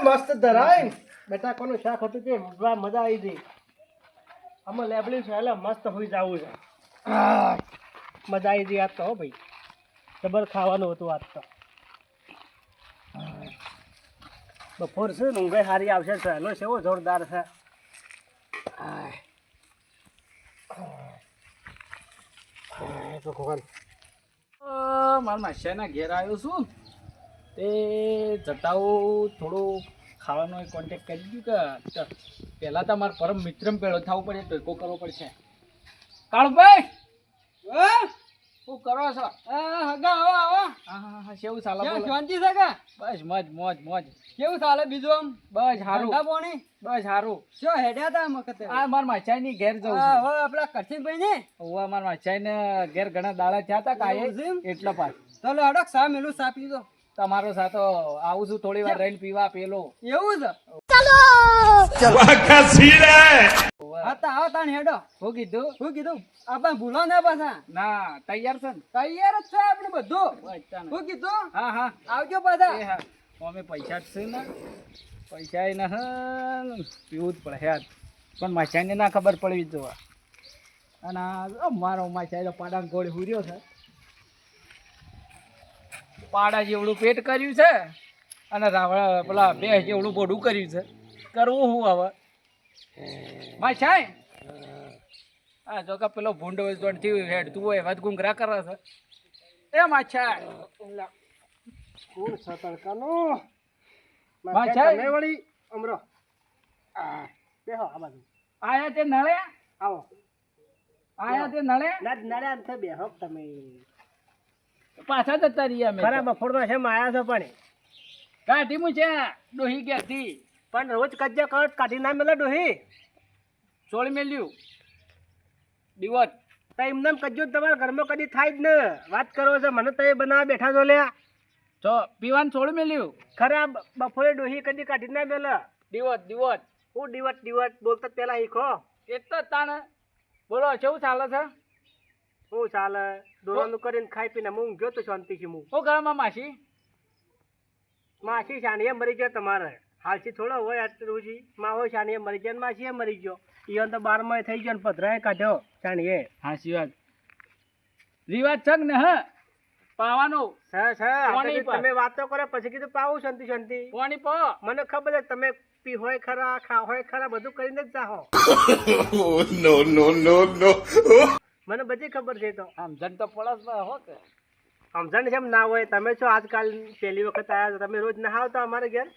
મસ્ત ધરાય બટાકાનું શાક હતું તે મજા આવી ગઈ. આમાં લેબલી છે એટલે મસ્ત હોઈ જવું છે. મજા આવી ગઈ આજ તો હો ભાઈ, જબર ખાવાનું હતું આજ તો. બપોર છે ને ઊંઘાઈ સારી આવશે. સહેલો છે એવો જોરદાર છે. મારા માસિયાના ઘેર આવ્યો છું તે જટાઓ થોડું ખાવાનો કોન્ટેક્ટ કરી દીધું કે પહેલાં તો મારા પરમ મિત્રમ પેલો થવું પડે ટેકો કરવો પડશે. કાળુભાઈ શું કરો છો? હગા આવો આવો. હા હા કેવું ચાલે? શાંતિ છે કે? બસ મોજ મોજ મોજ. કેવું ચાલે બીજું આમ? બસ સારું. પાણી બસ સારું. શું હેડ્યા તા મકતે? આ મારા માચાઈની ઘેર જવું હા છે. હો આપડા કરશનભાઈ ને ઓવા મારા માચાઈને ઘેર ઘણા દાડા થયા હતા કાંઈ એવું છે? એટલે પાછ ચાલો હડક સા મેલું સા પીધો. તમારો સાથો આવું છું થોડી વાર રહીને પીવા પેલો. એવું છે? હા તો આવો તાણ હેડો. શું કીધું? શું કીધું? આપણે ભૂલો ના પાછા. ના તૈયાર છે ને? તૈયાર જ છે આપણે બધું. બસ ચાલો. શું કીધું? હા હા આવજો પાછા. એ હા અમે પૈસા જ છે ને પૈસા એને પીવું જ પડે યાર. પણ માછાઈને ના ખબર પડવી જોવા. અને આ મારો માછાઈ તો પાડા ગોળી હુર્યો છે. પાડા જેવડું પેટ કર્યું છે અને રાવણા પેલા બે જેવડું બોડું કર્યું છે. કરવું હું હવે માછાઈ? હા જો કે પેલો ભૂંડો થી હેડતું હોય વાત ગુંગરા કરે છે. એ માછાઈ કોણ છે તડકાનો? માછાઈ? તમે વળી અમરો બેહો આ બાજુ. આયા તે નળે? આવો. આયા તે નળે? નડ્યા નથી બેહો તમે. પાછા જતા રહીએ અમે. ખરા બફોરમાં છે આયા છો પણ કાઢી હું છે ડોહી ગેરથી પણ રોજ કજ્જા કર કાઢી ના મેલે ડોહી. છોડી મેલ્યું દિવસ. તો એમને કજ્જો તમારા ઘરમાં કદી થાય જ ને. વાત કરો છો મને તો એ બનાવવા બેઠા છો લ્યા. તો પીવાનું છોડી મેલ્યું. ખરા બફોરે ડોહી કદી કાઢી ના મેલે. દિવસ દિવસ હું દિવસ બોલતા પેલા શીખો. એ તો તાણે બોલો કેવું ચાલે છે? હું ચાલે દોરાનું કરીને ખાઈ પીને હું ઊંઘ્યો તો શાંતિથી. હું શું ઘરમાં માસી? માસી શાણીએ મરી ગયો તમારે. હાલથી થોડો હોય આટલું માહો શાણીએ મરી ગયો ને માસીએ મરી ગયો. ઈવન તો 12 થઈ ગયો ને પધરાએ કાઢ્યો શાણીએ. હાચી વાત. રિવાજ છે ને હ પાવાનો પાણી પર. તમે વાતો કરો પછી કીધું પાવું શાંતિ. પાણી પો. મને ખબર છે તમે પી હોય ખરા ખા હોય ખરા બધું કરીને જ જાહો. મને બધી ખબર છે. તો સમજણ તો પડસ હો કે સમજણ છે એમ ના હોય. તમે છો આજકાલ પહેલી વખત આવ્યા છો તમે રોજ નહાવ તો અમારે ઘેર.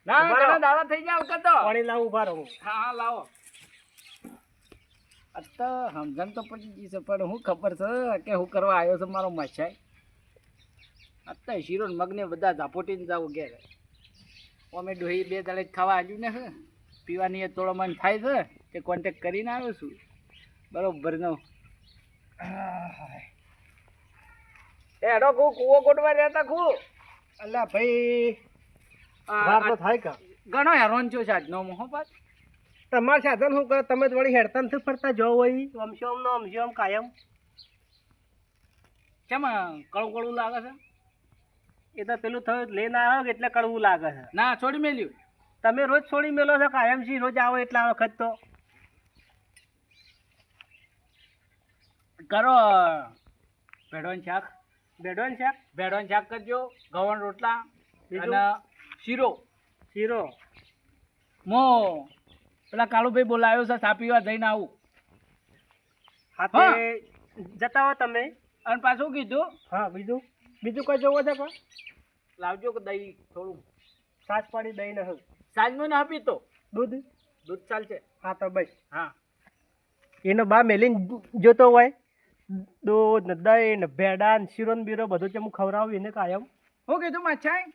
ના ઉભા રહો. ઘણા દાડા થઈ ગયા વખત તો. પાણી લાવું ઉભા રહું. હા હા લાવો. આ તો સમજણ તો પડી ગઈ છે પણ હું ખબર છે કે હું કરવા આવ્યો છું મારો માછાઈ. અત્યારે શીરો ને મગને બધા ઝાપોટીને જાવું ઘેર. અમે ડોહી 2 દાડે ખાવા આવ્યું ને હે પીવાની થોડો મન થાય છે તે કોન્ટેક્ટ કરીને આવ્યો છું બરોબર નો. એ હેડો કૂવો ગોટવા રહેતા ખું. અલ્યા ભાઈ વાર તો થાય કા. ઘણો હેરાન થયો છે આજનો હો પાછ. તમારે સાધન શું કરો તમે જ વળી હેડતા નથી ફરતા જો હોય અમશો કાયમ. કેમ કળું કળું લાગે છે? એ તો પેલું થયું લઈને આવ્યો એટલે કડવું લાગે છે. ના છોડી મેલ્યું. તમે રોજ છોડી મેલો છો કાયમ સી રોજ આવો એટલા વખત તો. કરો ભેડોન શાક. ભેડોન શાક કરજો. ગવણ રોટલા બીજું? અને શીરો. મો પેલા કાળુભાઈ બોલાવ્યો છે ચા પીવા જઈને આવું. હાથે જતા હો તમે. અને પાછું કીધું હા બીજું કઈ જોવો છે કા? લાવજો કે દહીં થોડું. સાસ પાડી દહીં ને સાંજમાં ના પીતો દૂધ ચાલશે. હા તો બસ. હા એનો બા મેલીને જોતો હોય દૂધ ને દહીં ને ભેડા ને શીરો ને બીરો બધું હું ખવડાવું એને કાયમ. હું કીધું માછાઈ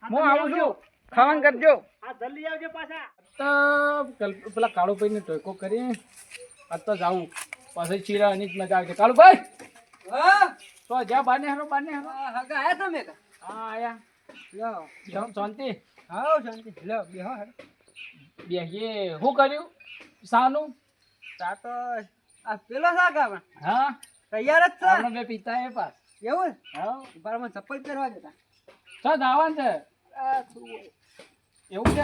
હા, હું તમે આવું આવજો. છું ખાવાનું કરજો. હા જલ્દી આવજો પાછા. તો પેલા કાળુભાઈને ટોયકો કરી આજ તો જાવું પછી ચીરાની જ મજા આવશે. કાળુભાઈ હા તો જ્યાં બાને હારો હગા આયા તમે કા? હા આયા. લ્યો શાંતિ. હા શાંતિ. લ્યો બેહો હેડો. બેહીએ. શું કર્યું સાનું? ચા તો આ પેલો શા કા? હા તૈયાર જ છે. આપણે બે પિતા એ પાસ. એવું? હા ઉભારમાં ચપ્પલ પહેરવા જતા. તો દાવાન છે. એવું છે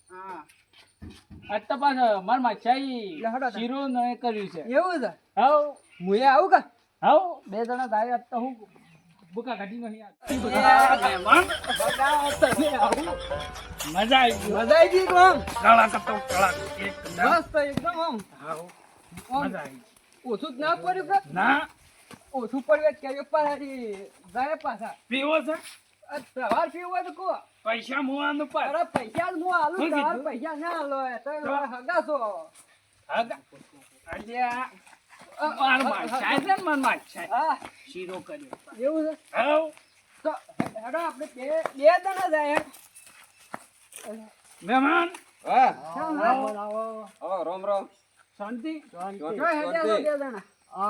હા આજ તો પાછો માર માછાઈ લે હડો તાર. શીરો ને એ કર્યું છે એવું છે હાઉ મુએ આવું કા હાઉ બે જણા જાય આજ તો હું બુકા કાઢી નહીં મજા આવી ગઈ મજા આવી ગઈ તો આમ કળા કરતો કળા એકદમ મસ્ત એકદમ આમ હાઉ આમ મજા આવી ઓછું જ ના પડ્યું કે ના ઓછું પડ્યું કેરી પાછા જાય પાછા પીવો છે આ સવાર પીવું હોય તો કહો પૈસા મોવાનું પર અરે પૈસા જ હું આલું શું સવાર કીધું? પૈસા ના આલો તો હગાશો માર માછાઈ છે ને માર માછાઈ હા શીરો કર્યો એવું છે હાઉ તો હેડો આપણે બે જણા જાય મહેમાન હા આવો રોમ રોમ શાંતિ જો હેડ્યા બે જણા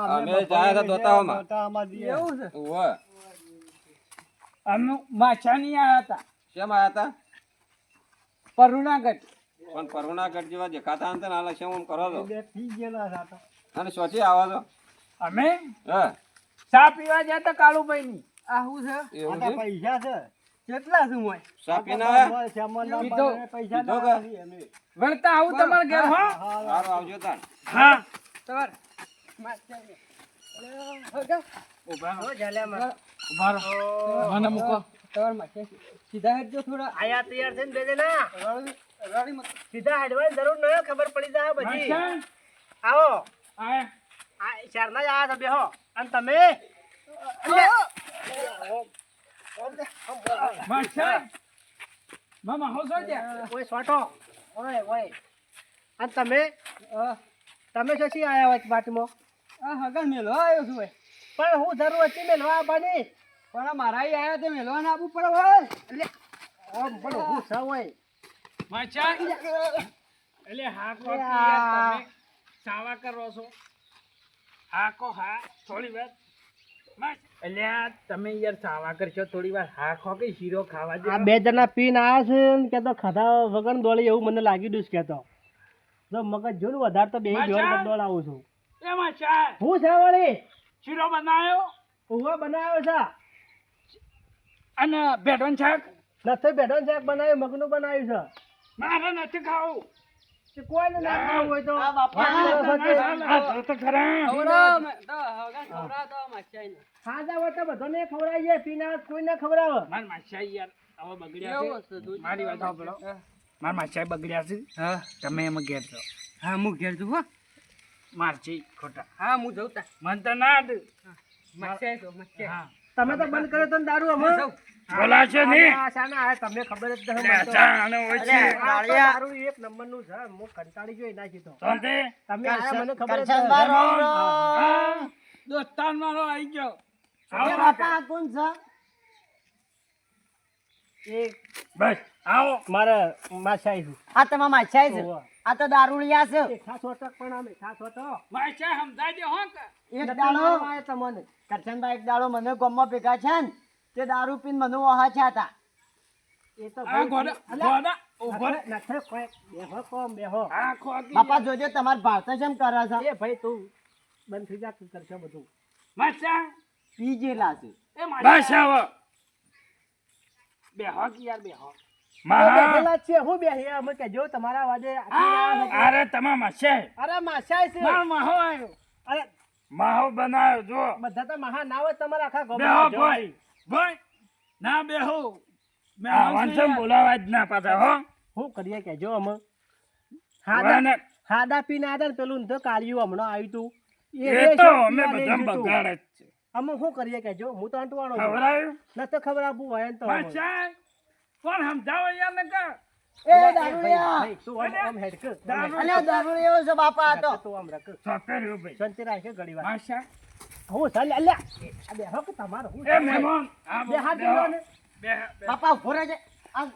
અમે જાય તો દોતાઓમાં એવું છે ઓવે અમે માછાની આવ્યા હતા શેમ આયા તા પરુણાગઢ પણ પરુણાગઢ જેવા દેખાતા હતા ને હાલે શેમ આમ કરો છો પી ગયેલા હતા અને સોચી આવો છો અમે હા ચા પીવા ગયા હતા કાળુભાઈ ની આ શું છે એવું છે પૈસા છે કેટલા છે મોય સા પીને આયા કીધો. પૈસા કીધો કે? વળતા આવું તમારે ઘેર હો સારું આવજો તાર હા સવાર ઉભા રહો. ઝાલ્યામાં. ઉભા રહો. મને મૂકો સવાર માં સીધા હેડજો થોડા આયા તૈયાર થઈને બે જણા રડી મત સીધા હેડવાની જરૂર ન ખબર પડી જાય બધી માછાઈ આવો આયા આ ચારના જ આયા છો બેહો અને તમે માછાઈ મામા હો છો ત્યાં ઓય સોટો ઓય ઓય અને તમે તમે શશી આયા હોય બાટમાં આ હગા મેલો આવ્યો છું ભાઈ પણ હું જરૂર હતી મેલવા આવવાની પણ આ મારા ઈ આયા તે મેલવા ના આપવું પડે હોય ઓમ પણ હું સા હોય માછાઈ એટલે હા કો કે યાર તમે સાવા કરો છો હા કો હા થોડી વાર એટલે આ તમે યાર સાવા કરશો થોડી વાર હા ખો કે શીરો ખાવા આ દે બે જણા પીને આયા છે ને કે તો ખાધા વગર દોડી એવું મને લાગી દઉં કે તો જો મગજ જોયું વધારે તો બે મજા? દોડાવું છું એ માછાઈ હું છે વળી શીરો બનાવ્યો ઉવા બનાવ્યો છે અને ભેટણ શાક નથી બેઠો શાક બનાવ્યું મગનું બનાવ્યું મારે નથી ખાવું છે કોઈને ના ખાવું હોય તો આ તો ખરા ખાધા હોય તો બધાને ખવડાવી જાય પીના કોઈને ખવડાવે માર માછાઈ યાર હવે બગડ્યા છે મારી વાત સાંભળો માર માછાઈ બગડ્યા છે હા તમે એમાં ઘેર છો હા હું ઘેર છું હો મારચી ખોટા હા હું જઉં તા મન તો ના દે મચ્છાઈ છો મચ્છાઈ હા તમે તો બંધ કર્યો તો ને દારૂ અમે બોલાશે નહીં આ શાના આ તમને ખબર જ નથી લે, મને તો. ચા અને હોય છે આ તો દારૂ એક નંબરનું છે હું કંટાળી ગયો એના થી તો શાંતિ? તમે આયા મને ખબર જ નથી. હા, દોસ્તાર મારો આવી ગયો આવો બસ આવો મારે માછાઈ છે આ તમારા માછાઈ છે ઓવા. આ તો દારૂડિયા છે એ ખાસ ઓટક પણ અમે ખાસ ઓટો માછાઈ સમજાઈ દે હો કે એક નથી દાડો મારવા આવ્યા તમને કરશનભાઈ એક દાડો મને ગામમાં ભેગા છે ને તે દારૂ પીને મને વહાચ્યા હતા એ તો આ ભાઈ ગોડા અલા, ગોડા ઉભો રે. નથી કોઈ બેહો કોમ બેહો આ ખોકી બાપા જોજો તમારા ભારત કેમ કરે છે એ ભાઈ તું બંધ થઈ જા તું કરશે બધું માછા પી ગયેલા છે એ બસ આવો બેહો કે યાર બેહો હું બેઠેલા જ છે હું બેહી અમે કે જો તમારા વાજે અરે તમા માછાઈ અરે માછાઈ છે માર માહો આવ્યો અરે માહો બનાવ્યો જો બધા તો મહા ના હોય તમારા આખા બેહો ગામમાં ભાઈ ભાઈ ના બેહો મેં વાંચન બોલાવા જ ના પાછા હો હું કરીએ કે જો અમે વાને હાદા પીને આદા ને પેલું તો કાળિયું હમણાં આવ્યું તું એ તો અમે બધા બગાડ જ છે અમે શું કરીએ કે જો હું તો અંટવાણો છું ખવડાયું ન તો ખબર આપવું હોય ને તો અમે. માછાઈ કોણ સમજાવો યાર ને કા એ ભાઈ, દારૂડિયા ભાઈ, તું આમ હેડ કર. અલ્યા દારૂડિયો છે બાપા આ તો તું આમ રખ. સોતેર્યો ભાઈ શાંતિ રાખે ઘડી વાર માછા હું ચાલ અલ્યા આ બેહો કે તમારું હું એ મહેમાન આ બે હાથ જોડો ને બે બાપા ઉભો રહેજે આ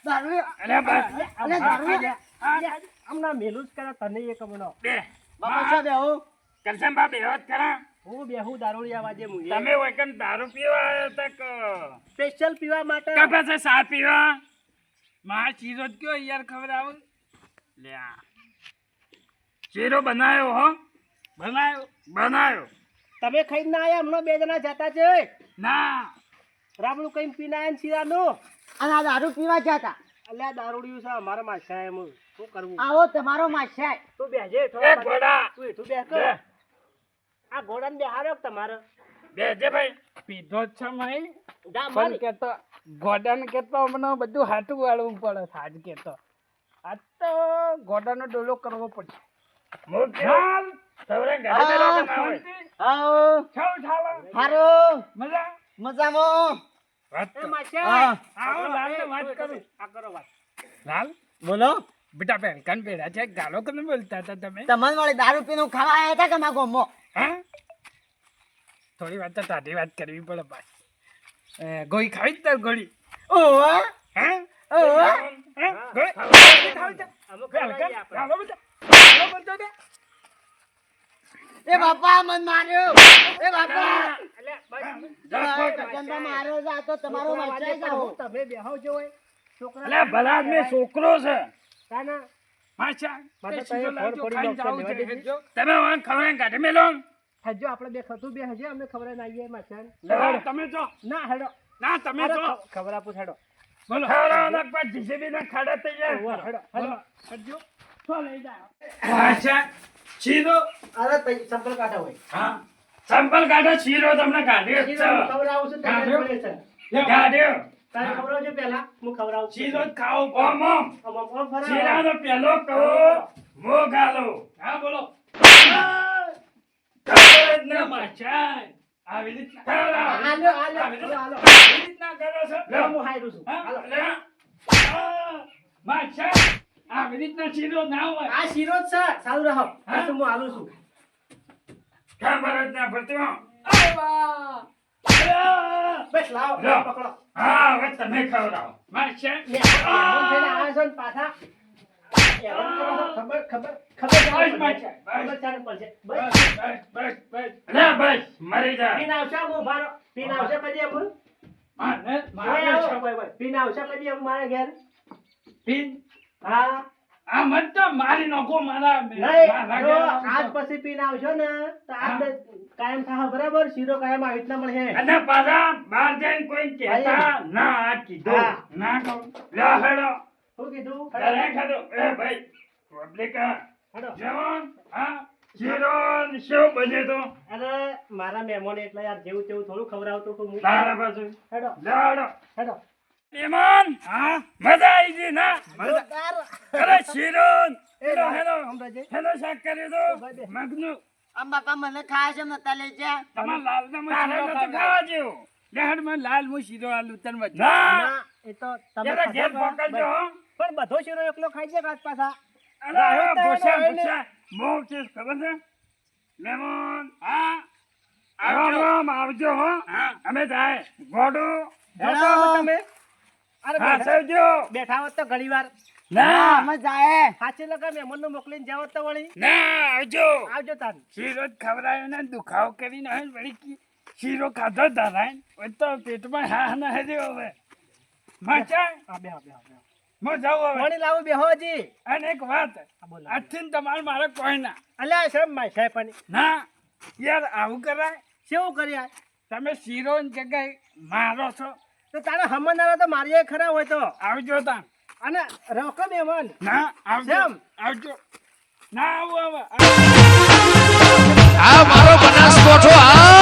દારૂડિયો અરે બસ અલ્યા દારૂડિયા હમણાં મેલું જ કરે તને એક હમણાં બે બાપા શું બેહું કરશન બા બેહો જ ખરા હું બેહું દારૂડિયા વાજે હું તમે વૈકન દારૂ પીવા આવ્યો તક સ્પેશિયલ પીવા માટે કપે છે સા પીવા માં ચીરો જ કયો યાર ખબર આવું લે આ ચીરો બનાવ્યો હો બનાવ્યો તમે ખાઈ ના આયા હમણાં બે જણા જતા છે ના રાબડું કઈ પીને આયા ને શીરાનું અને આ દારૂ પીવા ગયા હતા અલ્યા દારૂડિયું છે અમારા માછા એમ શું કરવું આવો તમારો માછાય. તું બેજે એ ઘોડા તું એઠું બેસ તો. આ ઘોડાને બેહારો કે તમારે બેજે ભાઈ પીધો જ છે મય જા પણ મારી કેતો ગોડાને કેતો મને બધું હાટું વાળવું પડે આજ કેતો આજ તો ગોડાનો ડોલો કરવો પડશે મોઢાલ સવરે ગાડી હા. મેલો ના હોય આવો. છવ છાલો હારું. મજા મજામાં. વાત એ કર. માછા હા. આવો લાલને વાત કરું આ કરો વાત લાલ બોલો. બેટા બેન કાન બેડા છે ગાલો કને બોલતા હતા તમે તમને વળી દારૂ પીને ખાવા આવ્યા હતા કે મારા ગામમાં? હા થોડી વાત તો તારી વાત કરવી પડે પાછી ગોળી ખાવી જ તાર ગોળી ઓહો. હા ઓહો. ગોળી ખાવી છે અમુક ચાલ, ખવડાવીએ ચાલ, આપણે. ચાલો બેટા. ચાલો બોલતો તે. એ બાપા મને માર્યો. એ બાપા. અલ્યા બસ. જા, ગગનભાઈ માર્યો છે. આ તો તમારો છોકરા માછાય વાગે છે. પણ તમે બેહો જો હોય છોકરા અલ્યા ભલા આદમી છોકરો છે કાના માછા માથે તે તમે સીધો ફોન લાવજો, ફોડી ખાઈને ડોક્ટર જાવું લેવા છે. દેજો. તમે વાન ખવડાવીને કાઢી મેલો હજો આપણે બે ખતું બે હજે અમે ખબર ના આવીએ માછા લે, તમે જો ના હેડો ના તમે જો ખબર આપું હેડો બોલો ખવડાવવાના પર જીસીબી ના ખાડા તૈયાર ઓવા, કરો. હેડો બોલો. હજો તો લઈ જાઓ. માછા શીરો અરે તઈ સંપલ કાઢા હોય હા સંપલ કાઢો શીરો તમને કાઢ્યો જ છે. ખબર આવું છું કાઢ્યો? પડે છે કાઢ્યો તારે ખબર આવજો પહેલા હું ખવડાવું છું. શીરો જ ખાઓ ઓમ ઓમ આમ ફરાવો. શીરાનો પહેલો કહો મો ગાલો હા બોલો ખબર જ ના માછા આવી રીતના ખવડાવો. આલો, આલો, આવી રીતના- આલો. આવી રીતના કરો છો લો, હું હાયરું છું હા? હાલો. લે. માછા આવી રીતના શીરો ના હોય આ શીરો જ છે સારું રહો હા? બસ હું હાલું છું ખબર જ ના પડતી હો. બસ લાવો લો. પકડો હા હવે તમે ખવડાવો માછા મહેમાન થઈને આવે છે ને પાછા હેરાન કરો છો. ખબર ચાલુ બસ, માછા, બસ. ખબર ચાલુ પડશે બસ લે બસ મરી જા પીન આવશે હું ભારો પીન આવશે કદી અમુલ મારે પીન આવશે કદી અમુલ મારા ઘેર પીન હા આ મત તો મારી નાખો મારા નહીં મારા જો ઘેર. આજ પછી પીન આવશો ને તો આજ કાયમ થાય બરાબર શીરો કાયમ આવી રીતના મળે અને પાછા બહાર જઈને કોઈ કહેતા ના આ કીધું હા. ના કહું લે હેડો શું કીધું ઘરે ખાધું એ ભાઈ પબ્લિક હેડો. જવાન હા શીરો ને શું બને તો અરે મારા મહેમાન એટલે યાર જેવું તેવું થોડું ખવડાવતું તો હું તારા પાછું હેડો લે હેડો હેડો મહેમાન હા મજા આવી ગઈ ના જોરદાર. અરે શીરો હેડો એ હેડો હમણાં હેડો શાક કર્યું તો મગનું આમ બાપા મને ખાવા છે નતા લઈ જા. તમાર લાલ ને ખાવા જેવું લેહડ માં લાલ મુ શીરો આલુ તન ના ના એ તો તમે જરા ઘેર ખાધો કા? પકડજો હો. પણ બધો શીરો એકલો ખાઈ જાય કાચ પાછા અરે રાહુલ ભૂસા તારે ભૂસા મો કેસ ખબર છે લેમન હા આવજો આવજો હો અમે જાય ગોડો હેડો તમે અરે હા સવજો બેઠા હોત તો ઘણી વાર ના અમે જાય. સાચી લગા મહેમાનને મોકલીને જાવ તો વળી ના આવજો આવજો તાન શીરો જ ખવડાયો ને દુખાવો કરીને હવે વળી શીરો ખાધો ધરાય તો પેટમાં હા ના હજી હવે માચા હા બે બે હું જાઉં હવે પાણી લાવું બેહો હજી અને એક વાત હા, બોલો. આજથી તમારે મારે કોઈ ના અલ્યા શેમ માય સાહેબ પણ ના યાર આવું કરાય કેવું કર્યા તમે શીરો ની જગ્યાએ મારો છો તો તારે હમણાં તો મારી ખરા હોય તો આવજો તાન અને રોકો મહેમાન ના આવજો કેમ? આવજો ના આવું હવે આ મારો બનાસકોઠો આ